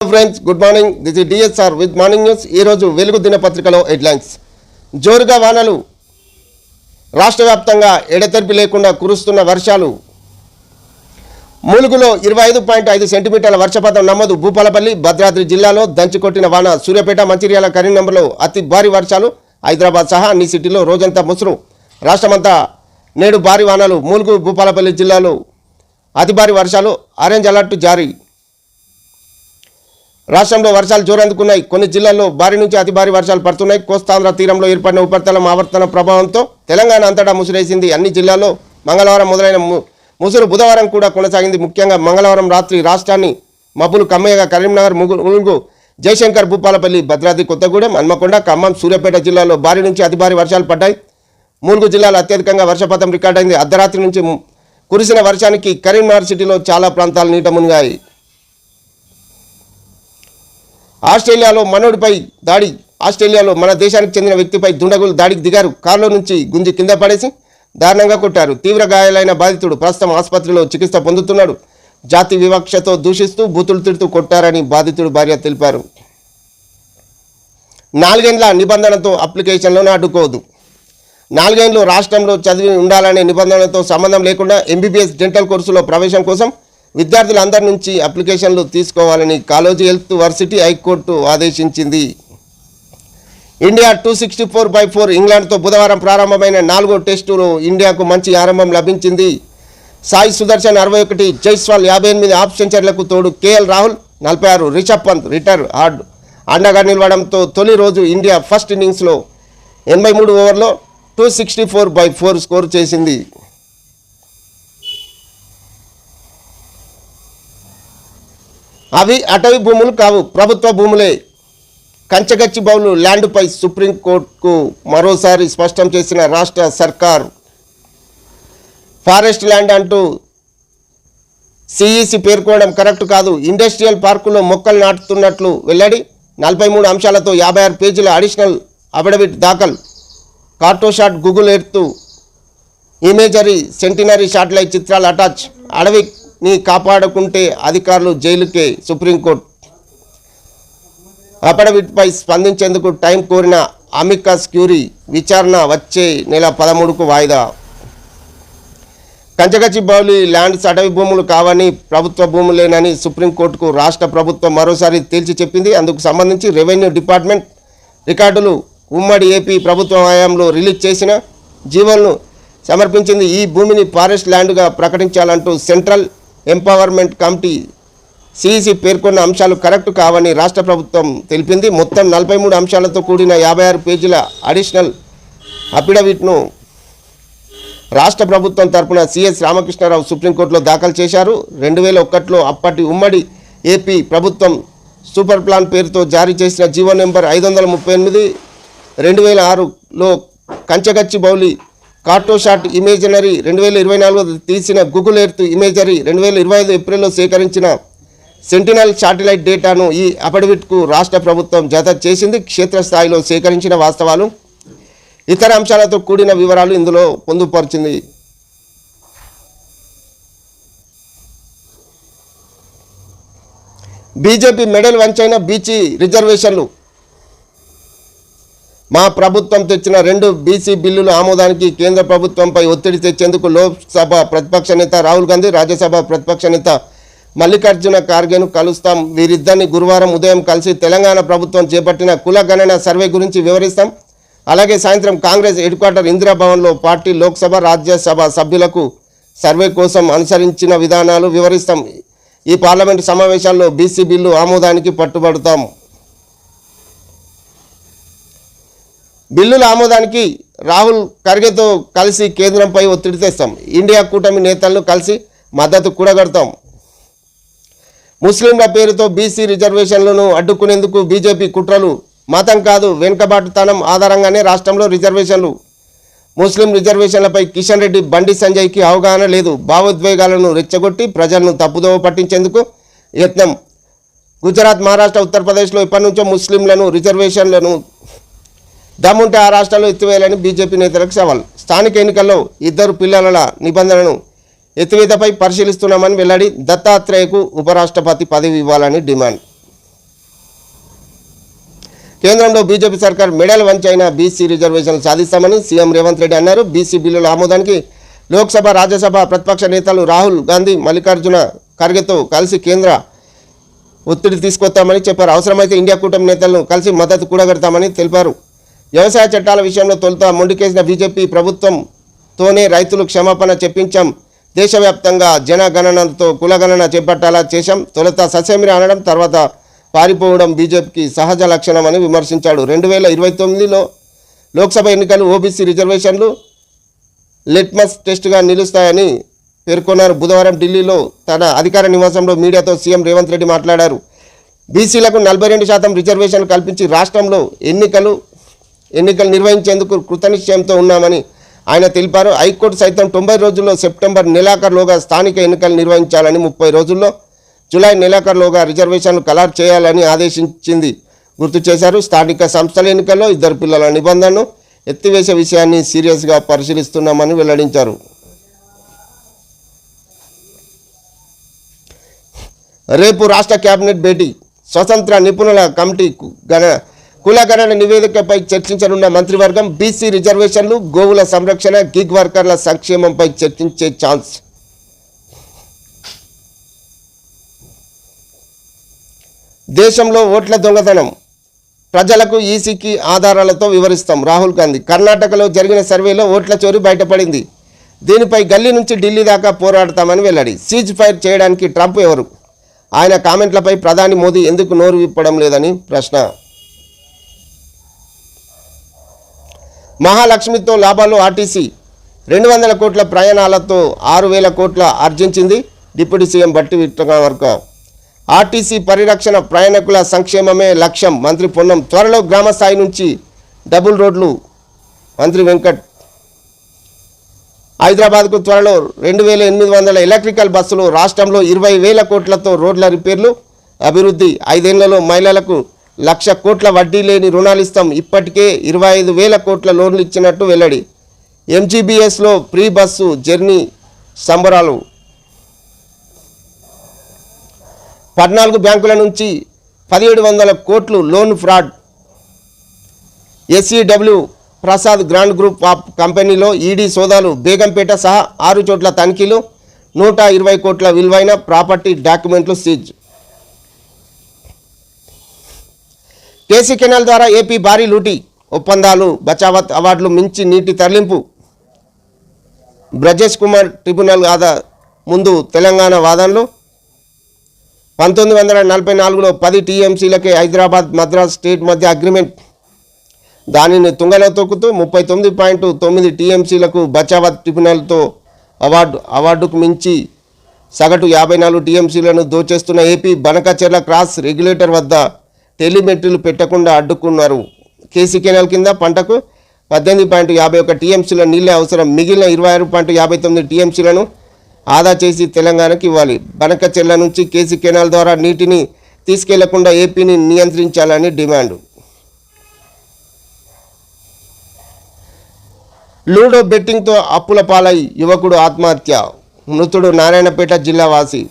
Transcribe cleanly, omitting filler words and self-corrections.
Friends good morning. This is DSR with morning news. ఈరోజు వెలుగు దినపత్రికలో హెడ్లైన్స్. జోరుగా వానలు, రాష్ట్ర వ్యాప్తంగా ఎడతెరిపి లేకుండా కురుస్తున్న వర్షాలు. ములుగులో 25.5 సెంటీమీటర్ల వర్షపాతం నమోదు. భూపాలపల్లి, భద్రాద్రి జిల్లాలో దంచికొట్టిన వాన. సూర్యాపేట, మంచిర్యాల, కరీంనగర్లో అతి భారీ వర్షాలు. హైదరాబాద్ సహా అన్ని సిటీల్లో రోజంతా ముసురు. రాష్ట్రమంతా నేడు భారీ వానలు. ములుగు, భూపాలపల్లి జిల్లాలో అతి భారీ వర్షాలు. ఆరెంజ్ అలర్ట్ జారీ. రాష్ట్రంలో వర్షాలు జోరందుకున్నాయి. కొన్ని జిల్లాల్లో భారీ నుంచి అతి భారీ వర్షాలు పడుతున్నాయి. కోస్తాంధ్ర తీరంలో ఏర్పడిన ఉపరితలం ఆవర్తన ప్రభావంతో తెలంగాణ అంతటా ముసురేసింది. అన్ని జిల్లాల్లో మంగళవారం మొదలైన ముసురు బుధవారం కూడా కొనసాగింది. ముఖ్యంగా మంగళవారం రాత్రి రాష్ట్రాన్ని మబ్బులు కమ్మయ్యగా కరీంనగర్, ములుగు, జయశంకర్, భూపాలపల్లి, భద్రాద్రి కొత్తగూడెం, హన్మకొండ, ఖమ్మం, సూర్యాపేట జిల్లాల్లో భారీ నుంచి అతి భారీ వర్షాలు పడ్డాయి. ములుగు జిల్లాలో అత్యధికంగా వర్షపాతం రికార్డైంది. అర్ధరాత్రి నుంచి కురిసిన వర్షానికి కరీంనగర్ సిటీలో చాలా ప్రాంతాలు నీట మునిగాయి. ఆస్ట్రేలియాలో మనోడిపై దాడి. ఆస్ట్రేలియాలో మన దేశానికి చెందిన వ్యక్తిపై దుండగులు దాడికి దిగారు. కారులో నుంచి గుంజి కింద పడేసి దారుణంగా కొట్టారు. తీవ్ర గాయాలైన బాధితుడు ప్రస్తుతం ఆసుపత్రిలో చికిత్స పొందుతున్నాడు. జాతి వివక్షతో దూషిస్తూ బూతులు తిడుతూ కొట్టారని బాధితుడు భార్య తెలిపారు. 4 ఏళ్ల నిబంధనతో అప్లికేషన్లను అడ్డుకోవద్దు. 4 ఏళ్లు రాష్ట్రంలో చదివి ఉండాలనే నిబంధనలతో సంబంధం లేకుండా ఎంబీబీఎస్ డెంటల్ కోర్సులో ప్రవేశం కోసం విద్యార్థులందరి నుంచి అప్లికేషన్లు తీసుకోవాలని కాలేజీ హెల్త్ వర్సిటీ హైకోర్టు ఆదేశించింది. ఇండియా 264/4 ఇంగ్లాండ్తో బుధవారం ప్రారంభమైన 4వ టెస్టులో ఇండియాకు మంచి ఆరంభం లభించింది. సాయి సుదర్శన్ 61, జైస్వాల్ 58 హాఫ్ సెంచరీలకు తోడు కేఎల్ రాహుల్ 46, రిషబ్ పంత్ రిటైర్ అండగా నిలవడంతో తొలి రోజు ఇండియా ఫస్ట్ ఇన్నింగ్స్లో 83 ఓవర్లో 264/4 స్కోర్ చేసింది. అవి అటవీ భూములు కావు, ప్రభుత్వ భూములే. కంచగచ్చిబౌలు ల్యాండ్పై సుప్రీంకోర్టుకు మరోసారి స్పష్టం చేసిన రాష్ట్ర సర్కార్. ఫారెస్ట్ ల్యాండ్ అంటూ సిఈసి పేర్కొనడం కరెక్ట్ కాదు. ఇండస్ట్రియల్ పార్కులో మొక్కలు నాటుతున్నట్లు వెల్లడి. 43 అంశాలతో 56 పేజీల అడిషనల్ అఫిడవిట్ దాఖలు. Cartosat, Google Earth imagery, Sentinel satellite చిత్రాలు అటాచ్. అడవిని కాపాడుకుంటే అధికారులు జైలుకే. సుప్రీంకోర్టు అఫిడవిట్పై స్పందించేందుకు టైం కోరిన అమికస్ క్యూరీ. విచారణ వచ్చే నెల 13కు వాయిదా. కంచగచ్చిబౌలి ల్యాండ్స్ అటవీ భూములు కావని, ప్రభుత్వ భూములేనని సుప్రీంకోర్టుకు రాష్ట్ర ప్రభుత్వం మరోసారి తేల్చి చెప్పింది. అందుకు సంబంధించి రెవెన్యూ డిపార్ట్మెంట్ రికార్డులు ఉమ్మడి ఏపీ ప్రభుత్వ హయాంలో రిలీజ్ చేసిన జీవోలను సమర్పించింది. ఈ భూమిని ఫారెస్ట్ ల్యాండ్గా ప్రకటించాలంటూ సెంట్రల్ ఎంపవర్మెంట్ కమిటీ సిఈసి పేర్కొన్న అంశాలు కరెక్ట్ కావని రాష్ట్ర ప్రభుత్వం తెలిపింది. మొత్తం 43 అంశాలతో కూడిన 56 పేజీల అడిషనల్ అఫిడవిట్ను రాష్ట్ర ప్రభుత్వం తరపున సిఎస్ రామకృష్ణారావు సుప్రీంకోర్టులో దాఖలు చేశారు. 2001లో అప్పటి ఉమ్మడి ఏపీ ప్రభుత్వం సూపర్ ప్లాన్ పేరుతో జారీ చేసిన జీవో నెంబర్ 538 2006లో కంచగచ్చిబౌలి కార్టోషాట్ ఇమేజనరీ, 2024లో తీసిన గూగుల్ ఎర్త్ ఇమేజరీ, 2025 ఏప్రిల్లో సేకరించిన సెంటినల్ శాటిలైట్ డేటాను ఈ అఫిడవిట్కు రాష్ట్ర ప్రభుత్వం జత చేసింది. క్షేత్రస్థాయిలో సేకరించిన వాస్తవాలు, ఇతర అంశాలతో కూడిన వివరాలు ఇందులో పొందుపరిచింది. బీజేపీ మెడల్ వంచైన బీసీ రిజర్వేషన్లు. మా ప్రభుత్వం తెచ్చిన 2 బీసీ బిల్లుల ఆమోదానికి కేంద్ర ప్రభుత్వంపై ఒత్తిడి తెచ్చేందుకు లోక్సభ ప్రతిపక్ష నేత రాహుల్ గాంధీ, రాజ్యసభ ప్రతిపక్ష నేత మల్లికార్జున ఖార్గేను కలుస్తాం. వీరిద్దరిని గురువారం ఉదయం కలిసి తెలంగాణ ప్రభుత్వం చేపట్టిన కుల గణన సర్వే గురించి వివరిస్తాం. అలాగే సాయంత్రం కాంగ్రెస్ హెడ్ క్వార్టర్ ఇందిరాభవన్లో పార్టీ లోక్సభ, రాజ్యసభ సభ్యులకు సర్వే కోసం అనుసరించిన విధానాలు వివరిస్తాం. ఈ పార్లమెంటు సమావేశాల్లో బీసీ బిల్లు ఆమోదానికి పట్టుబడతాం. బిల్లుల ఆమోదానికి రాహుల్ ఖర్గేతో కలిసి కేంద్రంపై ఒత్తిడి తెస్తాం. ఇండియా కూటమి నేతలను కలిసి మద్దతు కూడగడతాం. ముస్లింల పేరుతో బీసీ రిజర్వేషన్లను అడ్డుకునేందుకు బీజేపీ కుట్రలు. మతం కాదు, వెనుకబాటుతనం ఆధారంగానే రాష్ట్రంలో రిజర్వేషన్లు. ముస్లిం రిజర్వేషన్లపై కిషన్ రెడ్డి, బండి సంజయ్కి అవగాహన లేదు. భావోద్వేగాలను రెచ్చగొట్టి ప్రజలను తప్పుదోవ పట్టించేందుకు యత్నం. గుజరాత్, మహారాష్ట్ర, ఉత్తరప్రదేశ్లో ఇప్పటి నుంచో ముస్లింలను రిజర్వేషన్లను దమ్ముంటే ఆ రాష్ట్రాల్లో ఎత్తివేయాలని బీజేపీ నేతలకు సవాల్. స్థానిక ఎన్నికల్లో 2 పిల్లల నిబంధనను ఎత్తివేతపై పరిశీలిస్తున్నామని వెల్లడి. దత్తాత్రేయకు ఉపరాష్ట్రపతి పదవి ఇవ్వాలని డిమాండ్. కేంద్రంలో బీజేపీ సర్కార్ మెడల్ వంచైన బీసీ రిజర్వేషన్లు సాధిస్తామని సీఎం రేవంత్ రెడ్డి అన్నారు. బీసీ బిల్లుల ఆమోదానికి లోక్సభ, రాజ్యసభ ప్రతిపక్ష నేతలు రాహుల్ గాంధీ, మల్లికార్జున ఖర్గేతో కలిసి కేంద్ర ఒత్తిడి తీసుకొస్తామని చెప్పారు. అవసరమైతే ఇండియా కూటమి నేతలను కలిసి మద్దతు కూడగడతామని తెలిపారు. వ్యవసాయ చట్టాల విషయంలో తొలుత మొండికేసిన బీజేపీ ప్రభుత్వంతోనే రైతులు క్షమాపణ చెప్పించాం. దేశవ్యాప్తంగా జనగణనతో కులగణన చేపట్టాలా చేశాం. తొలుత ససేమిరా అనడం, తర్వాత పారిపోవడం బీజేపీకి సహజ లక్షణమని విమర్శించాడు. 2029లో లోక్సభ ఎన్నికలు ఓబీసీ రిజర్వేషన్లు లిట్మస్ టెస్ట్గా నిలుస్తాయని పేర్కొన్నారు. బుధవారం ఢిల్లీలో తన అధికార నివాసంలో మీడియాతో సీఎం రేవంత్ రెడ్డి మాట్లాడారు. బీసీలకు 42% రిజర్వేషన్లు కల్పించి రాష్ట్రంలో ఎన్నికలు నిర్వహించేందుకు కృతనిశ్చయంతో ఉన్నామని ఆయన తెలిపారు. హైకోర్టు సైతం 90 రోజుల్లో సెప్టెంబర్ నెలాఖరులోగా స్థానిక ఎన్నికలు నిర్వహించాలని, 30 రోజుల్లో జూలై నెలాఖరులోగా రిజర్వేషన్లు ఖరారు చేయాలని ఆదేశించింది గుర్తు చేశారు. స్థానిక సంస్థల ఎన్నికల్లో 2 పిల్లల నిబంధనను ఎత్తివేసే విషయాన్ని సీరియస్గా పరిశీలిస్తున్నామని వెల్లడించారు. రేపు రాష్ట్ర కేబినెట్ భేటీ. స్వతంత్ర నిపుణుల కమిటీ కులగణన నివేదికపై చర్చించనున్న మంత్రివర్గం బీసీ రిజర్వేషన్లు, గోవుల సంరక్షణ, గిగ్ వర్కర్ల సంక్షేమంపై చర్చించే ఛాన్స్. దేశంలో ఓట్ల దొంగతనం ప్రజలకు ఈసీకి ఆధారాలతో వివరిస్తాం. రాహుల్ గాంధీ. కర్ణాటకలో జరిగిన సర్వేలో ఓట్ల చోరీ బయటపడింది. దీనిపై గల్లీ నుంచి ఢిల్లీ దాకా పోరాడతామని వెల్లడి. సీజ్ ఫైర్ చేయడానికి ట్రంప్ ఎవరు? ఆయన కామెంట్లపై ప్రధాని మోదీ ఎందుకు నోరు విప్పడం లేదని ప్రశ్న. మహాలక్ష్మితో లాభాలు. ఆర్టీసీ 200 కోట్ల ప్రయాణాలతో 6,000 కోట్ల ఆర్జించింది. డిప్యూటీ సీఎం బట్టి విక్రమార్క. ఆర్టీసీ పరిరక్షణ, ప్రయాణికుల సంక్షేమమే లక్ష్యం. మంత్రి పొన్నం. త్వరలో గ్రామ స్థాయి నుంచి డబుల్ రోడ్లు. మంత్రి వెంకట్. హైదరాబాద్కు త్వరలో 2,800 ఎలక్ట్రికల్ బస్సులు. రాష్ట్రంలో 20,000 కోట్లతో రోడ్ల రిపేర్లు, అభివృద్ధి. 5 ఏళ్లలో మహిళలకు 1,00,000 కోట్ల వడ్డీ లేని రుణాలు ఇస్తాం. ఇప్పటికే 25,000 కోట్ల లోన్లు ఇచ్చినట్టు వెల్లడి. ఎంజీబీఎస్లో ప్రీ బస్సు జర్నీ సంబరాలు. 14 బ్యాంకుల నుంచి 1,700 కోట్లు loan fraud. SEW Prasad grand group of కంపెనీలో ఈడీ సోదాలు. బేగంపేట సహా 6 చోట్ల తనిఖీలు. 120 కోట్ల విలువైన ప్రాపర్టీ డాక్యుమెంట్లు సీజ్. కేసీ కెనాల్ ద్వారా ఏపీ భారీ లూటీ. ఒప్పందాలు, బచావత్ అవార్డులు మించి నీటి తరలింపు. బ్రజేష్ కుమార్ ట్రిబ్యునల్ ముందు తెలంగాణ వాదనలు. 1944లో 10 టీఎంసీలకే హైదరాబాద్ మద్రాస్ స్టేట్ మధ్య అగ్రిమెంట్. దానిని తుంగలో తొక్కుతూ 39.9 టీఎంసీలకు బచావత్ ట్రిబ్యునల్తో అవార్డుకు మించి సగటు 54 టీఎంసీలను దోచేస్తున్న ఏపీ బనకచెర్ల క్రాస్ రెగ్యులేటర్ వద్ద టెలిమెట్రీలు పెట్టకుండా అడ్డుకున్నారు. కేసీ కెనాల్ కింద పంటకు 18.51 టీఎంసీల నీళ్ళే అవసరం. మిగిలిన 26.59 టీఎంసీలను ఆదా చేసి తెలంగాణకు ఇవ్వాలి. బనకచెర్ల నుంచి కేసీ కెనాల్ ద్వారా నీటిని తీసుకెళ్లకుండా ఏపీని నియంత్రించాలని డిమాండ్. లూడో బెట్టింగ్తో అప్పుల పాలై యువకుడు ఆత్మహత్య. మృతుడు నారాయణపేట జిల్లా వాసి.